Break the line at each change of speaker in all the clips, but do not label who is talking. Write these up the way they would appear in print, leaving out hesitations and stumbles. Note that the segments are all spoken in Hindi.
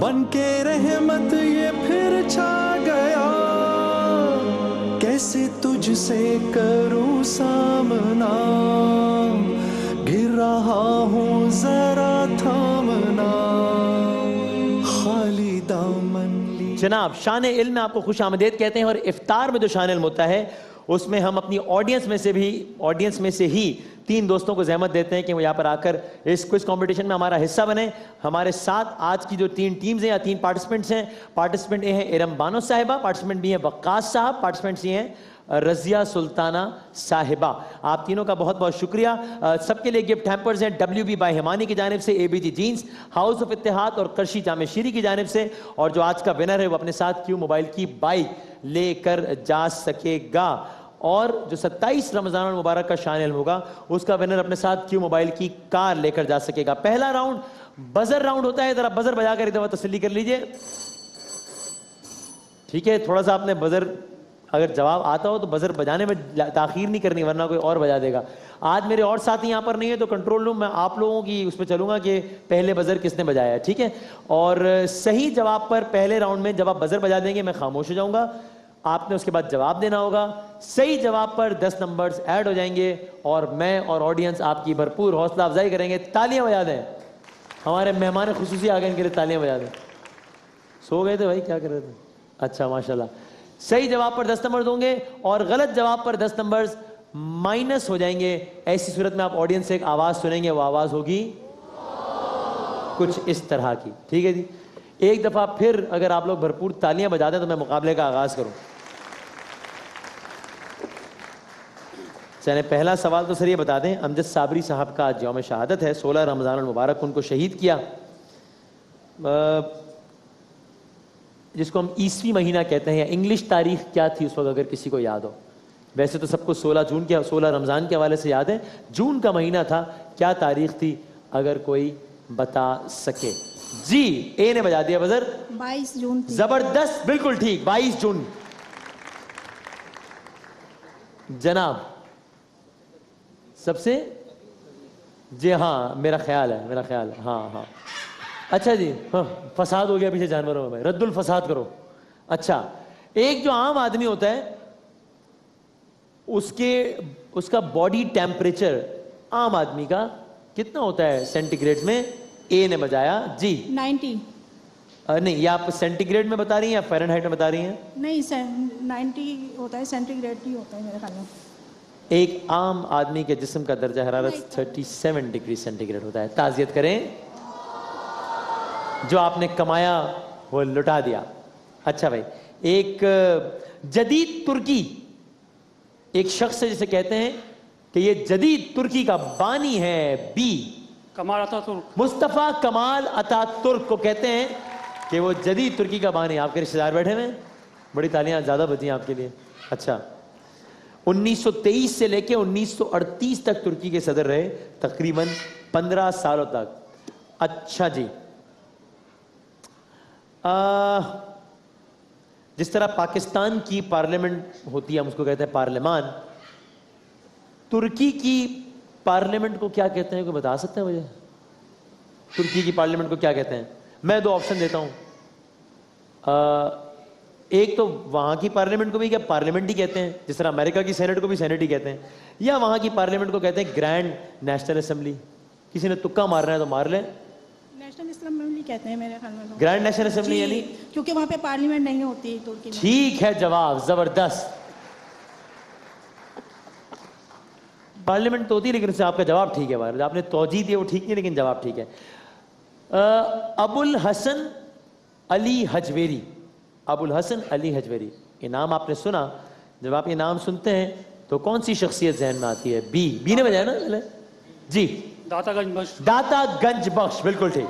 बन के रहमत ये फिर छा गया, कैसे तुझसे करूं सामना, गिर रहा हूं जरा थामना, खाली दामन।
जनाब, शान इल्म में आपको खुश आमदेद कहते हैं और इफ्तार में जो शान इल्म होता है उसमें हम अपनी ऑडियंस में से ही 3 दोस्तों को जहमत देते हैं कि वो यहाँ पर आकर इस क्विज कंपटीशन में हमारा हिस्सा बने। हमारे साथ आज की जो 3 टीम्स हैं या 3 पार्टिसिपेंट्स हैं, पार्टिसिपेंट ए हैं इरम बानो साहिबा, पार्टिसिपेंट बी हैं वक्कास साहब, पार्टिसिपेंट सी हैं रजिया सुल्ताना साहिबा। आप तीनों का बहुत बहुत शुक्रिया। सबके लिए गिफ्ट हैम्पर्स हैं WB बाय हिमानी की जानिब से, ABG जीन्स, हाउस ऑफ इत्तेहाद और करशी जामे शीरी की जानिब से। और जो आज का विनर है वो अपने साथ क्यू मोबाइल की बाइक लेकर जा सकेगा। और जो 27 रमजान मुबारक का शान इल्म होगा उसका विनर अपने साथ क्यू मोबाइल की कार लेकर जा सकेगा। पहला राउंड बजर राउंड होता है, जरा बजर बजाकर एक दफा तसल्ली कर लीजिए। ठीक है, थोड़ा सा आपने बजर, अगर जवाब आता हो तो बजर बजाने में ताखीर नहीं करनी, वरना कोई और बजा देगा। आज मेरे और साथी यहाँ पर नहीं है तो कंट्रोल रूम में आप लोगों की उस पर चलूंगा कि पहले बजर किसने बजाया है। ठीक है, और सही जवाब पर पहले राउंड में जब आप बजर बजा देंगे मैं खामोश हो जाऊंगा, आपने उसके बाद जवाब देना होगा। सही जवाब पर 10 नंबर्स ऐड हो जाएंगे और मैं और ऑडियंस आपकी भरपूर हौसला अफजाई करेंगे। तालियां बजा दें, हमारे मेहमान खुसूसी आ गए, इनके लिए तालियां बजा दें। सो गए थे भाई, क्या कर रहे थे? अच्छा माशाल्लाह। सही जवाब पर 10 नंबर होंगे और गलत जवाब पर 10 नंबर्स माइनस हो जाएंगे। ऐसी सूरत में आप ऑडियंस से एक आवाज सुनेंगे, वो आवाज होगी कुछ इस तरह की। ठीक है जी, एक दफा फिर अगर आप लोग भरपूर तालियां बजा दें तो मैं मुकाबले का आगाज करूं। चले, पहला सवाल तो सर ये बता दें, अमजद साबरी साहब का आज यौम शहादत है, 16 रमजान मुबारक उनको शहीद किया, जिसको हम ईसवी महीना कहते हैं। इंग्लिश तारीख क्या थी उस वक्त, अगर किसी को याद हो? वैसे तो सबको 16 रमजान के हवाले से याद है, जून का महीना था, क्या तारीख थी अगर कोई बता सके? जी, ए ने बजा दिया बजर,
22 जून थी।
जबरदस्त, बिल्कुल ठीक, 22 जून। जनाब सबसे, जी हाँ, मेरा ख्याल है, हाँ हाँ। अच्छा जी, हाँ, फसाद हो गया पीछे जानवरों में, रद्दुल फसाद करो। अच्छा, एक जो आम आदमी होता है उसका बॉडी टेम्परेचर आम आदमी का कितना होता है सेंटीग्रेड में? ए ने बजाया जी
90।
नहीं, ये आप सेंटीग्रेड में बता रही हैं या फ़ारेनहाइट में बता रही हैं?
नहीं, 90 होता है, सेंटीग्रेड ही होता है मेरे ख्याल में।
एक आम आदमी के जिस्म का दर्जा हरारत 37 डिग्री सेंटीग्रेड होता है। ताज़ियत करें, जो आपने कमाया वो लुटा दिया। अच्छा भाई, एक जदीद तुर्की एक शख्स है जिसे कहते हैं कि ये जदीद तुर्की का बानी है, B
Kemal Ataturk.
Mustafa Kemal Ataturk को कहते हैं कि वो जदीद तुर्की का बानी। आपके रिश्तेदार बैठे हुए, बड़ी तालियां ज़्यादा बजी आपके लिए। अच्छा, 1923 से लेके 1938 तक तुर्की के सदर रहे, तकरीबन 15 सालों तक। अच्छा जी, जिस तरह पाकिस्तान की पार्लियामेंट होती है, हम उसको कहते हैं पार्लियामान, तुर्की की पार्लियामेंट को क्या कहते हैं? कोई बता सकता है मुझे? तुर्की की पार्लियामेंट को क्या कहते हैं? मैं 2 ऑप्शन देता हूं। एक तो वहां की पार्लियामेंट को भी क्या पार्लियामेंट ही कहते हैं, जिस तरह अमेरिका की सेनेट को भी सेनेट ही कहते हैं, या वहां की पार्लियामेंट को कहते हैं ग्रैंड नेशनल असेंबली। किसी ने तुक्का मारना है तो मार ले।
नेशनल असेंबली कहते हैं मेरे ख्याल में।
ग्रैंड नेशनल असेंबली यानी,
क्योंकि वहां पे पार्लियामेंट नहीं होती तुर्की में।
ठीक है जवाब, जबरदस्त। पार्लियामेंट तो होती है लेकिन उससे आपका जवाब ठीक है, बार आपने तौजीह दी वो ठीक नहीं, लेकिन जवाब ठीक है। अबुल हसन अली हजवेरी, अबुल हसन अली हजवेरी, ये नाम आपने सुना। जब आप ये नाम सुनते हैं तो कौन सी शख्सियत जहन में आती है? बी ने बजाया ना जी,
दातागंज बख्श।
दातागंज बख्श, बिल्कुल ठीक।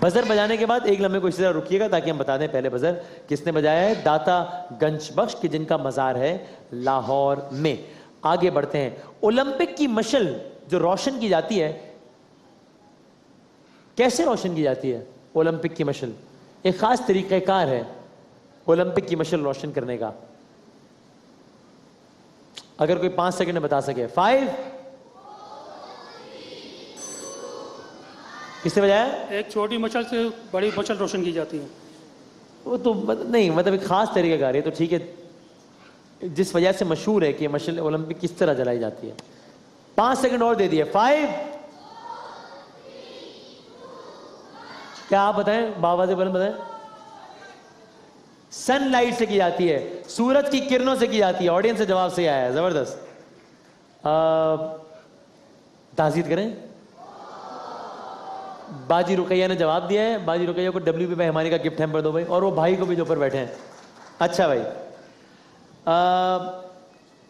बजर बजाने के बाद एक लम्हे को इसी तरह रुकिएगा ताकि हम बता दें पहले बजर किसने बजाया है। दातागंज बख्श की, जिनका मजार है लाहौर में। आगे बढ़ते हैं। ओलंपिक की मशल जो रोशन की जाती है, कैसे रोशन की जाती है ओलंपिक की मशल? एक खास तरीक़ेकार है ओलंपिक की मशल रोशन करने का। अगर कोई 5 सेकंड में बता सके। 5, किससे बजाया?
एक छोटी मशल से बड़ी मशल रोशन की जाती है।
वो तो नहीं, मतलब एक खास तरीके का है तो ठीक है, जिस वजह से मशहूर है कि मशल ओलंपिक किस तरह जलाई जाती है। 5 सेकंड और दे दिए। 5, क्या आप बताएं, बाबा से बुलंद बताएं। सनलाइट से की जाती है, सूरज की किरणों से की जाती है। ऑडियंस से जवाब सही आया है, जबरदस्त। ताज़ीद करें। बाजी रुकैया ने जवाब दिया है। बाजी रुकैया को WP मेहमानी का गिफ्ट हैम्पर दो भाई, और वो भाई को भी जो ऊपर बैठे हैं। अच्छा भाई,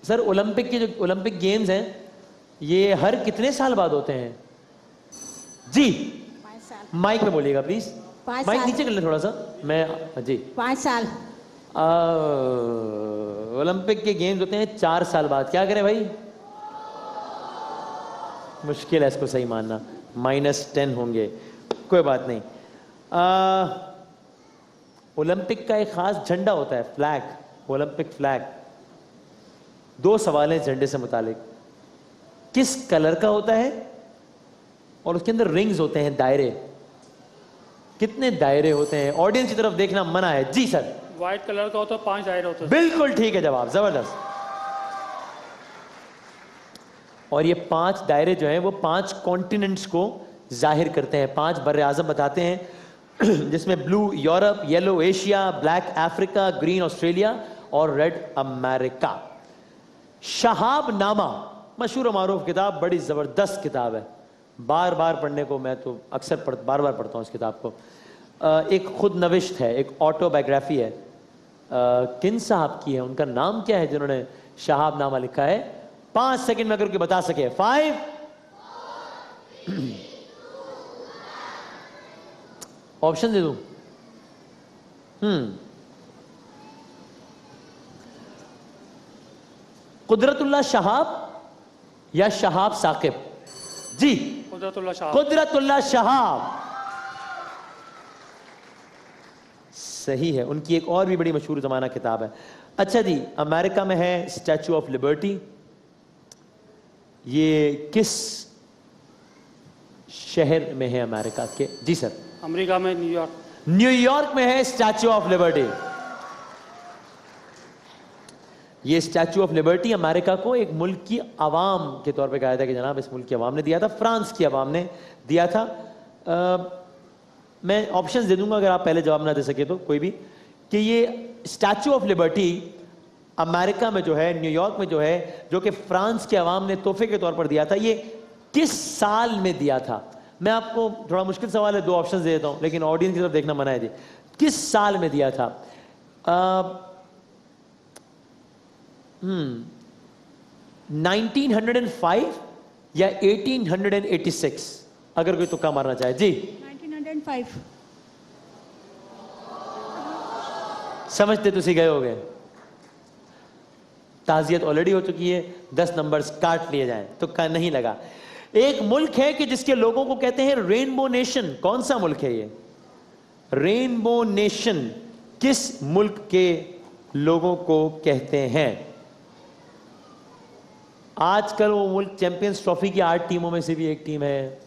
सर ओलंपिक के जो ओलंपिक गेम्स हैं ये हर कितने साल बाद होते हैं जी?
5 साल।
माइक में बोलिएगा प्लीज।
5
माइक
साल।
नीचे कर ले थोड़ा सा। मैं जी
5 साल।
ओलंपिक के गेम्स होते हैं 4 साल बाद। क्या करें भाई? मुश्किल है इसको सही मानना। -10 होंगे, कोई बात नहीं। ओलंपिक का एक खास झंडा होता है, फ्लैग, ओलंपिक फ्लैग। 2 सवाल हैं झंडे से मुतालिक। किस कलर का होता है और उसके अंदर रिंग्स होते हैं, दायरे। कितने दायरे होते हैं? ऑडियंस की तरफ देखना मना है जी सर।
व्हाइट कलर का होता है, 5 दायरे होते हैं।
बिल्कुल ठीक है जवाब, जबरदस्त। और ये 5 दायरे जो हैं वो 5 कॉन्टिनेंट्स को जाहिर करते हैं। 5 बर्रे आज़म बताते हैं जिसमें blue Europe, yellow Asia, black Africa, green Australia और रेड अमेरिका। शहाब नामा मशहूर मारूफ किताब, बड़ी ज़बरदस्त किताब है, बार बार पढ़ने को, मैं तो अक्सर बार बार पढ़ता हूँ इस किताब को। एक खुद नविश्त है, एक ऑटोबायोग्राफी है। किन साहब की है, उनका नाम क्या है जिन्होंने शहाब नामा लिखा है? 5 सेकंड में अगर कोई बता सके। 5, ऑप्शन दे दूं? कुदरतुल्लाह शहाब या शहाब साकिब? जी
कुदरतुल्लाह शाह।
कुदरतुल्लाह शहाब सही है। उनकी एक और भी बड़ी मशहूर जमाना किताब है। अच्छा जी, अमेरिका में है स्टैचू ऑफ लिबर्टी। ये किस शहर में है अमेरिका के? जी सर।
अमेरिका में न्यूयॉर्क।
न्यूयॉर्क में है स्टैचू ऑफ लिबर्टी। ये स्टैचू ऑफ लिबर्टी अमेरिका को एक मुल्क की आवाम के तौर पे कहा था कि जनाब इस मुल्क की आवाम ने दिया था, फ्रांस की आवाम ने दिया था। मैं ऑप्शंस दे दूंगा अगर आप पहले जवाब ना दे सके तो, कोई भी, कि ये स्टैचू ऑफ लिबर्टी अमेरिका में जो है, न्यूयॉर्क में जो है, जो कि फ्रांस की आवाम ने तोहफे के तौर पर दिया था, ये किस साल में दिया था? मैं आपको, थोड़ा मुश्किल सवाल है, 2 ऑप्शंस दे देता हूं, लेकिन ऑडियंस की तरफ देखना मना है जी। किस साल में दिया था? 1905 या 1886? अगर कोई तुक्का मारना चाहे जी।
1905।
समझते तो सी गए हो गए। ताजियत ऑलरेडी हो चुकी है, 10 नंबर्स काट लिए जाएं, तुक्का नहीं लगा। एक मुल्क है कि जिसके लोगों को कहते हैं रेनबो नेशन। कौन सा मुल्क है ये? रेनबो नेशन किस मुल्क के लोगों को कहते हैं? आजकल वो मुल्क चैंपियंस ट्रॉफी की 8 टीमों में से भी एक टीम है।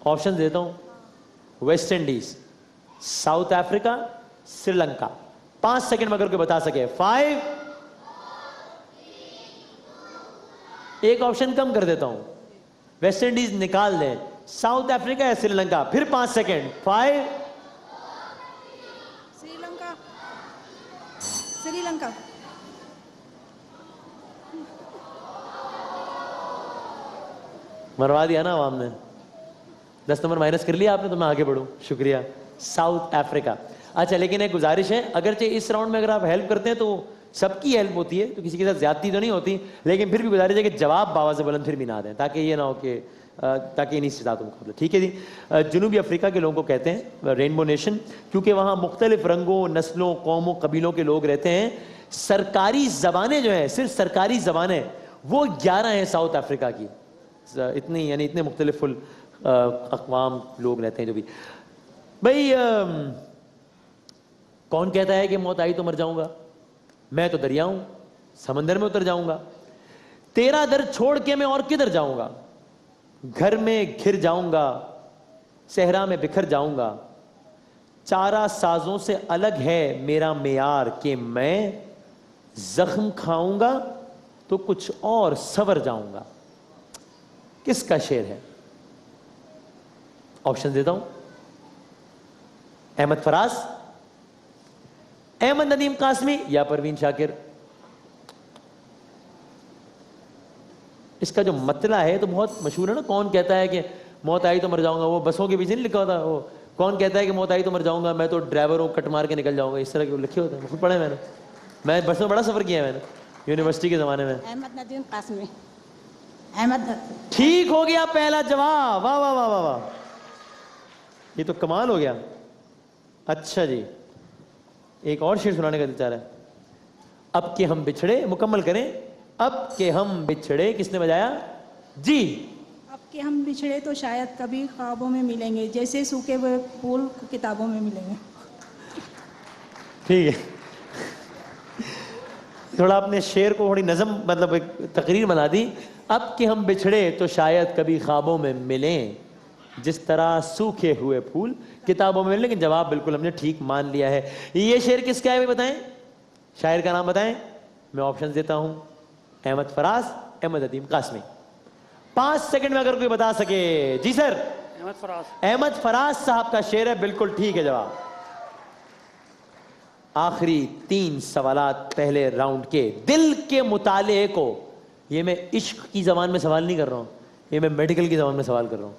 ऑप्शन देता हूं। West Indies, south Africa, Sri Lanka. 5 second में अगर कोई बता सके। 5, एक ऑप्शन कम कर देता हूं, वेस्ट इंडीज निकाल दें, साउथ अफ्रीका या श्रीलंका। फिर 5 सेकंड। 5,
श्रीलंका। श्रीलंका।
मरवा दिया ना आवाम ने। 10 नंबर माइनस कर लिया आपने, तो मैं आगे बढ़ूं। शुक्रिया। South Africa. अच्छा, लेकिन एक गुजारिश है, अगरचे इस राउंड में अगर आप हेल्प करते हैं तो सबकी हेल्प होती है, तो किसी के साथ ज्यादती तो नहीं होती, लेकिन फिर भी गुजारिश है कि जवाब बाबा से बुलंद फिर भी ना दें, ताकि ये ना हो कि ताकि नहीं सिता तुमको। ठीक है जी। जनूबी अफ्रीका के लोगों को कहते हैं रेनबो नेशन, क्योंकि वहाँ मुख्तलिफ रंगों, नस्लों, कौमों, कबीलों के लोग रहते हैं। सरकारी जबानें जो हैं, सिर्फ सरकारी जबानें, वो 11 हैं साउथ अफ्रीका की। इतनी, यानी इतने मुख्तलिफ अक़वाम लोग रहते हैं जो भी। भाई कौन कहता है कि मौत आई तो मर जाऊंगा? मैं तो दरिया हूं, समंदर में उतर जाऊंगा। तेरा दर छोड़ के मैं और किधर जाऊंगा? घर में घिर जाऊंगा, सहरा में बिखर जाऊंगा, चारा साजों से अलग है मेरा मेयार कि मैं जख्म खाऊंगा तो कुछ और सवर जाऊंगा। किसका शेर है? ऑप्शन देता हूं। अहमद फराज, अहमद नदीम कासमी या परवीन शाकिर। इसका जो मतला है तो बहुत मशहूर है ना। कौन कहता है कि मौत आई तो मर जाऊंगा, वो बसों के पीछे नहीं लिखा होता। वो कौन कहता है कि मौत आई तो मर जाऊंगा, मैं तो ड्राइवर हूं, कट मार के निकल जाऊंगा, इस तरह के लिखे होते हैं। खुद पढ़े मैं बस में बड़ा सफर किया है मैंने यूनिवर्सिटी के जमाने में।
अहमद नदीम कासमी। अहमद।
ठीक हो गया पहला जवाब। वाह वाह वाह वाह वाह, ये तो कमाल हो गया। अच्छा जी, एक और शेर सुनाने का दिल चाह रहा है। अब के हम बिछड़े, मुकम्मल करें। अब के हम बिछड़े, किसने बजाया जी?
अब के हम बिछड़े तो शायद कभी ख्वाबों में मिलेंगे, जैसे सूखे हुए फूल किताबों में मिलेंगे।
ठीक है, थोड़ा अपने शेर को थोड़ी नज़म, मतलब एक तकरीर बना दी। अब के हम बिछड़े तो शायद कभी ख्वाबों में मिलें, जिस तरह सूखे हुए फूल किताबों में मिलें। लेकिन जवाब बिल्कुल हमने ठीक मान लिया है। ये शेर किसका है बताएं, शायर का नाम बताएं। मैं ऑप्शन देता हूं। अहमद फराज, अहमद नदीम कासमी। 5 सेकंड में अगर कोई बता सके। जी सर।
अहमद फराज।
अहमद फराज साहब का शेर है, बिल्कुल ठीक है जवाब। आखिरी 3 सवालात पहले राउंड के। दिल के मुताले को, ये मैं इश्क की जबान में सवाल नहीं कर रहा हूं, ये मैं मेडिकल की जबान में सवाल कर रहा हूं।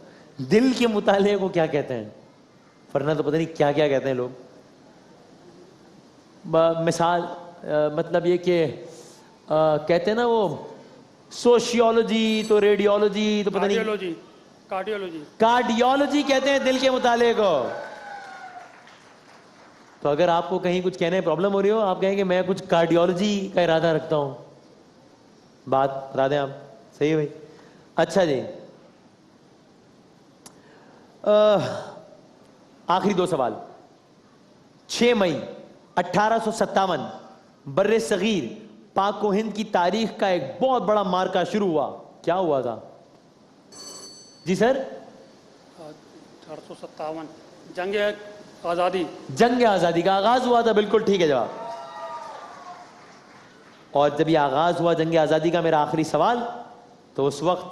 दिल के मुताले को क्या कहते हैं? वरना तो पता नहीं क्या क्या कहते हैं लोग। मिसाल मतलब ये कि कहते हैं ना वो सोशियोलॉजी तो रेडियोलॉजी तो पता नहीं, कार्डियोलॉजी कहते हैं दिल के मुताले को। तो अगर आपको कहीं कुछ कहने में प्रॉब्लम हो रही हो, आप कहेंगे मैं कुछ कार्डियोलॉजी का इरादा रखता हूं, बात बता दें आप। सही है भाई। अच्छा जी, आखिरी 2 सवाल। 6 मई 1857 बर्रे सगीर पाक व हिंद की तारीख का एक बहुत बड़ा मार्का शुरू हुआ। क्या हुआ था? जी सर।
1857 जंग आज़ादी।
जंग आज़ादी का आगाज हुआ था, बिल्कुल ठीक है जवाब। और जब ये आगाज हुआ जंग आज़ादी का, मेरा आखिरी सवाल, तो उस वक्त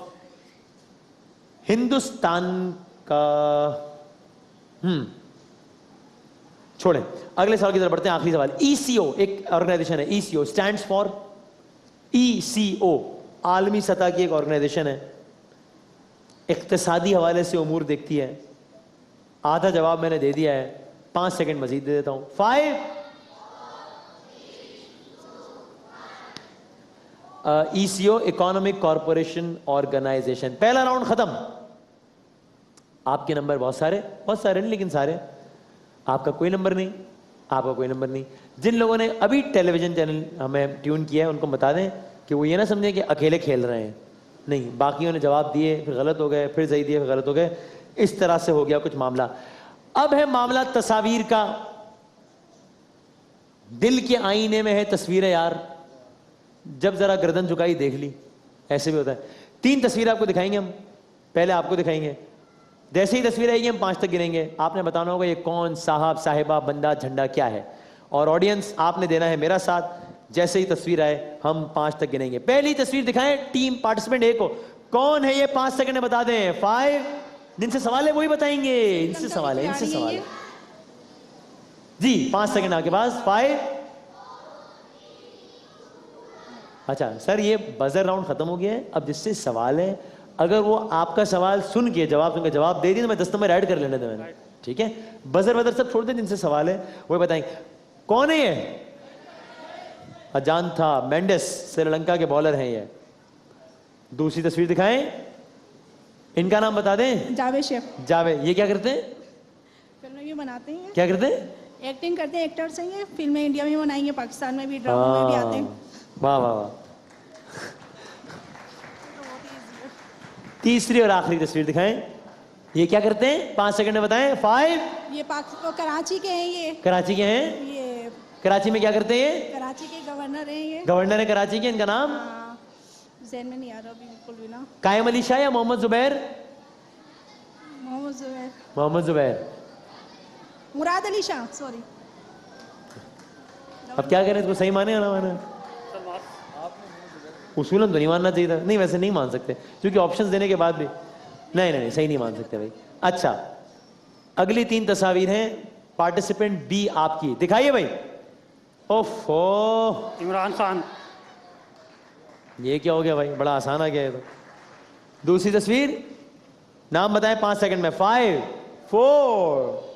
हिंदुस्तान का छोड़ें, अगले सवाल की तरफ बढ़ते हैं। आखिरी सवाल। ईसीओ एक ऑर्गेनाइजेशन है, ईसीओ स्टैंड्स फॉर, ईसीओ आलमी सतह की एक ऑर्गेनाइजेशन है, इक्तिसादी हवाले से उमूर देखती है। आधा जवाब मैंने दे दिया है, 5 सेकंड मजीद दे देता हूं। 5। ECO economic corporation organisation. पहला राउंड खत्म। आपके नंबर बहुत सारे नहीं, लेकिन सारे। आपका कोई नंबर नहीं, आपका कोई नंबर नहीं। जिन लोगों ने अभी टेलीविजन चैनल हमें ट्यून किया है, उनको बता दें कि वो ये ना समझें कि अकेले खेल रहे हैं। नहीं, बाकियों ने जवाब दिए, फिर गलत हो गए, फिर सही दिए, फिर गलत हो गए। इस तरह से हो गया कुछ मामला। अब है मामला तस्वीर का। दिल के आईने में है तस्वीरें यार, जब जरा गर्दन झुकाई देख ली, ऐसे भी होता है। 3 तस्वीरें आपको दिखाएंगे हम। पहले आपको दिखाएंगे, जैसे ही तस्वीर आएगी हम 5 तक गिनेंगे। आपने बताना होगा ये कौन, साहब, साहिबा, बंदा, झंडा क्या है। और ऑडियंस आपने देना है मेरा साथ। जैसे ही तस्वीर आए हम 5 तक गिनेंगे। पहली तस्वीर दिखाएं टीम पार्टिसिपेंट ए को। कौन है ये? 5 सेकंड में बता दें। 5। जिनसे सवाल है वही बताएंगे। इनसे सवाल है, इनसे सवाल है जी। 5 सेकंड आपके पास। 5। अच्छा सर, ये बजर राउंड खत्म हो गया है। अब जिससे सवाल है, अगर वो आपका सवाल सुन के जवाब दे दी तो मैं 10 नंबर ऐड कर लेने थे मैंने। ठीक है, बजर बजर सब छोड़ दें, जिनसे सवाल है वो बताएंगे। कौन है ये? अजांथा मेंडिस, श्रीलंका के बॉलर हैं ये। दूसरी तस्वीर दिखाएं, इनका नाम बता दें।
जावेद शेख।
जावेद, ये क्या करते हैं?
फिल्में भी बनाते हैं।
क्या करते हैं?
एक्टिंग करते हैं, एक्टर्स हैं ये। फिल्में इंडिया में बनाएंगे, पाकिस्तान में भी, ड्रामा में भी आते हैं।
वाह वाह वाह। तीसरी और आखिरी तस्वीर दिखाएं, ये क्या करते हैं? 5 सेकंड में बताएं। 5।
ये कराची के हैं। ये
कराची के हैं।
ये
कराची में क्या करते हैं? ये
कराची के गवर्नर हैं। ये
गवर्नर है कराची के। इनका नाम
ज़हन में नहीं आ रहा अभी बिल्कुल भी ना।
कायम अली शाह या मोहम्मद जुबैर?
मोहम्मद जुबैर,
मोहम्मद जुबैर।
मुराद अली शाह, सॉरी।
अब क्या करें, इसको सही माने या ना माने? उसूलन तो नहीं मानना चाहिए था। नहीं, वैसे नहीं मान सकते क्योंकि ऑप्शंस देने के बाद भी नहीं नहीं नहीं, सही नहीं मान सकते भाई। अच्छा, अगली 3 तस्वीर हैं। पार्टिसिपेंट बी आपकी, दिखाइए भाई। ओफो,
इमरान खान।
ये क्या हो गया भाई, बड़ा आसान आ गया है तो। दूसरी तस्वीर, नाम बताएं 5 सेकंड में। 5 4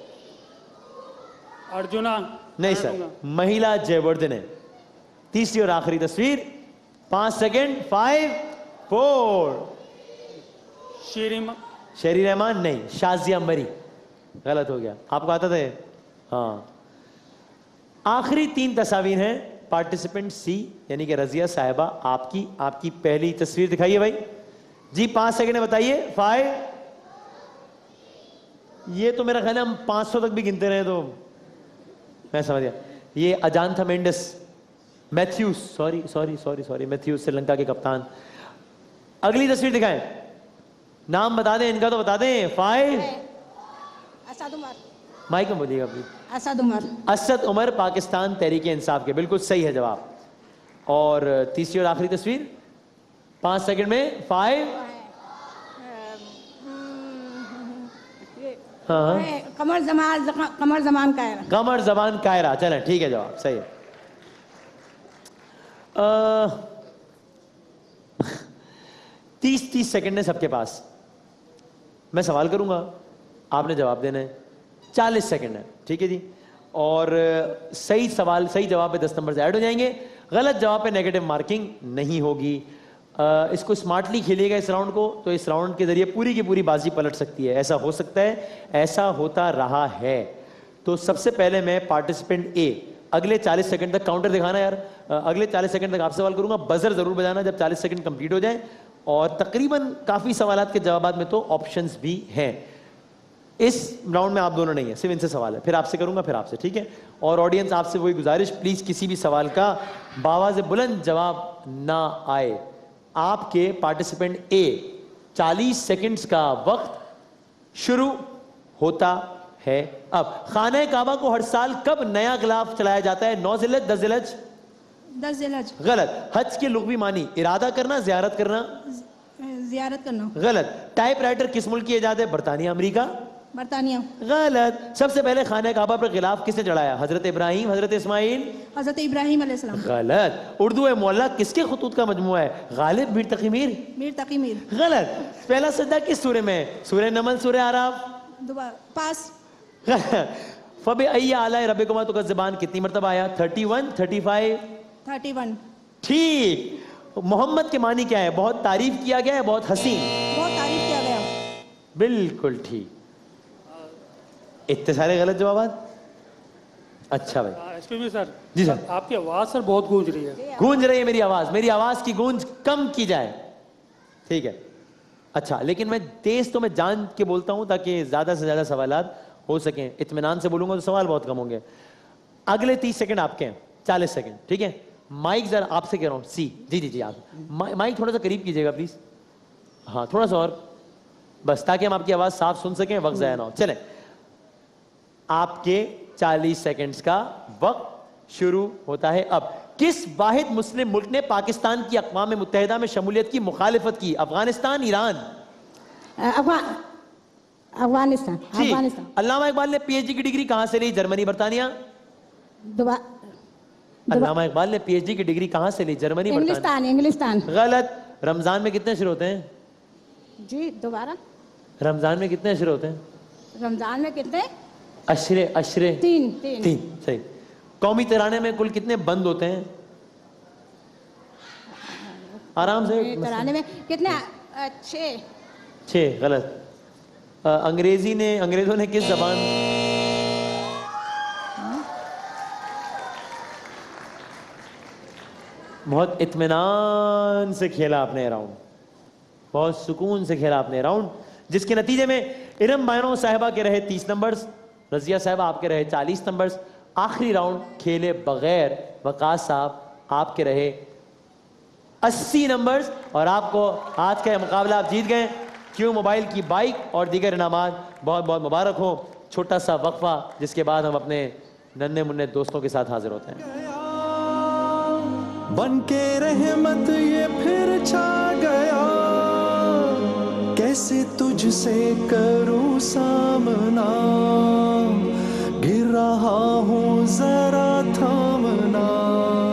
अर्जुना।
नहीं सर, महिला जयवर्धन है। तीसरी और आखिरी तस्वीर, 5 सेकंड। 5 4 शेरी रहमान नहीं, शाजिया मरी। गलत हो गया, आपको आता था? हाँ। आखिरी 3 तस्वीर हैं। पार्टिसिपेंट सी यानी कि रजिया साहिबा आपकी पहली तस्वीर दिखाइए भाई जी। 5 सेकंड में बताइए। 5, ये तो मेरा ख्याल है हम 500 तक भी गिनते रहे तो मैं समझ गया। ये अजांथा मेंडिस मैथ्यूज, सॉरी मैथ्यूज, श्रीलंका के कप्तान। अगली तस्वीर दिखाएं, नाम बता दें इनका तो बता दें। 5
असद उमर,
माइक में बोलिएगा प्लीज।
असद उमर,
असद उमर, पाकिस्तान तहरीक इंसाफ के, बिल्कुल सही है जवाब। और तीसरी और आखिरी तस्वीर 5 सेकंड में। 5 हाँ,
कमर जमान कायरा,
कमर जबान कायरा। चलें, ठीक है, जवाब सही है। 30 सेकंड है सबके पास। मैं सवाल करूंगा, आपने जवाब देना है। 40 सेकंड है, ठीक है जी। और सही जवाब पे 10 नंबर से ऐड हो जाएंगे। गलत जवाब पे नेगेटिव मार्किंग नहीं होगी। इसको स्मार्टली खेलिएगा इस राउंड को, तो इस राउंड के जरिए पूरी की पूरी बाजी पलट सकती है। ऐसा हो सकता है, ऐसा होता रहा है। तो सबसे पहले मैं पार्टिसिपेंट ए, अगले 40 सेकंड तक काउंटर दिखाना यार। अगले 40 सेकंड तक आपसे सवाल करूंगा, बजर जरूर बजाना जब 40 सेकंड कंप्लीट हो जाए। और तकरीबन काफी सवालात के जवाब में तो ऑप्शंस भी हैं। इस राउंड में आप दोनों नहीं है, सिर्फ इनसे सवाल है, फिर आपसे करूंगा, फिर आपसे, ठीक है। और ऑडियंस आपसे वही गुजारिश, प्लीज किसी भी सवाल का बावाज़ बुलंद जवाब ना आए। आपके पार्टिसिपेंट ए 40 सेकंड्स का वक्त शुरू होता है अब। खाने काबा को हर साल कब नया गिलाफ चलाया जाता है? 9 ज़िलहज, 10 ज़िलहज?
10 ज़िलहज।
गलत। हज की लुग़वी मानी इरादा करना, ज़ियारत करना?
ज़ियारत करना।
गलत। टाइपराइटर किस मुल्क की इजाद है? बरतानिया, अमेरिका?
बरतानिया।
गलत। सबसे पहले खाने काबा पर गिलाफ किसने चढ़ाया? हजरत इब्राहिम, हजरत इस्माइल?
हजरत इब्राहिम अलैहिस्सलाम।
गलत। उर्दू मुअल्ला किसके खुतूत का मजमुआ है? गालिब, मीर तकी मीर?
मीर तकी मीर।
गलत। पहला सजदा किस सूरे में है? सूरह नमल, सूरह आराफ?
पास।
फबे अय्या आला रब्बिकुमा तुकज़्ज़िबान कितनी मरतबा आया? 31, 35?
31।
ठीक। मोहम्मद के मानी क्या है? बहुत तारीफ किया गया है, बहुत हसीन?
बहुत तारीफ किया गया।
बिल्कुल ठीक। इतने सारे गलत जवाब। अच्छा भाई।
Excuse me sir.
जी सर।
आपकी आवाज़ सर बहुत गूंज रही है।
गूंज रही है मेरी आवाज़, मेरी आवाज़ की गूंज कम की जाए, ठीक है। अच्छा, लेकिन मैं तेज तो मैं जान के बोलता हूं ताकि ज़्यादा से ज़्यादा सवालात हो सकें। इत्मीनान से बोलूंगा तो सवाल बहुत कम होंगे। अगले 30 सेकंड आपके हैं, 40 सेकंड, ठीक है। माइक जरा आपसे कह रहा हूँ, सी जी आप माइक थोड़ा सा करीब कीजिएगा प्लीज़। हाँ, थोड़ा सा और, बस, ताकि हम आपकी आवाज़ साफ सुन सकें, वक्त ज़ाया ना हो। चलें, आपके 40 सेकंड्स का वक्त शुरू होता है अब। किस वाहिद मुस्लिम मुल्क ने पाकिस्तान की अक़वाम मुत्तहिदा में शमूलियत की मुखालिफत की? अफगानिस्तान, ईरान?
अफगानिस्तान।
अल्लामा इकबाल ने पीएचडी की डिग्री कहां से ली? जर्मनी, बरतानिया? अल्लामा इकबाल ने पीएचडी की डिग्री कहां से ली? जर्मनी, बरतानिया?
इंग्लिस्तान।
गलत। रमजान में कितने अशरे होते हैं
जी? दोबारा।
रमजान में कितने अशरे होते हैं?
रमजान में कितने
अशरे? 3। सही। कौमी तराने में कुल कितने बंद होते हैं? आराम से।
तराने में कितने?
6। गलत। अंग्रेजों ने किस जबान बहुत इत्मीनान से खेला आपने राउंड, बहुत सुकून से खेला आपने राउंड, जिसके नतीजे में इरम बानो साहिबा के रहे 30 नंबर्स, रजिया साहिबा आपके रहे 40 नंबर्स। आखिरी राउंड खेले बगैर वकास साहब आपके रहे 80 नंबर्स और आपको आज का मुकाबला आप जीत गए। क्यों मोबाइल की बाइक और दीगर इनामात बहुत बहुत मुबारक हो। छोटा सा वक्फा जिसके बाद हम अपने नन्हे मुन्ने दोस्तों के साथ हाजिर होते हैं।
बन के रहमत ये फिर छा गया, कैसे तुझसे करूं सामना।